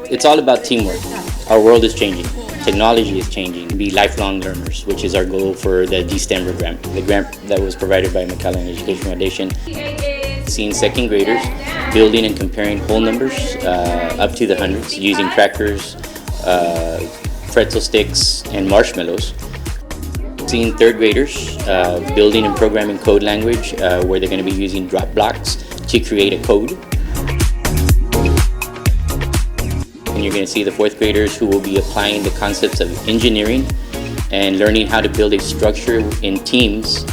It's all about teamwork. Our world is changing. Technology is changing. Be lifelong learners, which is our goal for the DeS.T.E.A.M.ber grant. The grant that was provided by McAllen Education Foundation. Seeing second graders building and comparing whole numbers up to the hundreds using crackers, pretzel sticks, and marshmallows. Seeing third graders building and programming code language where they're going to be using drop blocks to create a code. And you're going to see the fourth graders who will be applying the concepts of engineering and learning how to build a structure in teams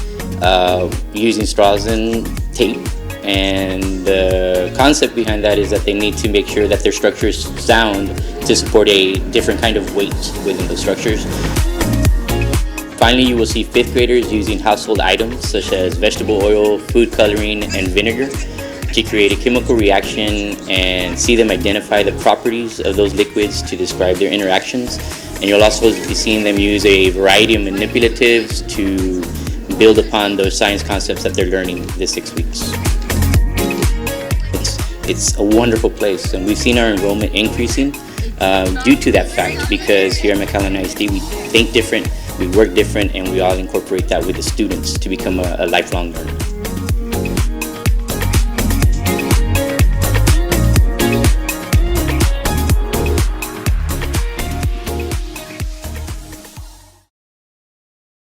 using straws and tape. And the concept behind that is that they need to make sure that their structure is sound to support a different kind of weight within the structures. Finally, you will see fifth graders using household items such as vegetable oil, food coloring, and vinegar to create a chemical reaction and see them identify the properties of those liquids to describe their interactions. And you'll also be seeing them use a variety of manipulatives to build upon those science concepts that they're learning this 6 weeks. It's a wonderful place, and we've seen our enrollment increasing due to that fact, because here at McAllen ISD we think different, we work different, and we all incorporate that with the students to become a lifelong learner.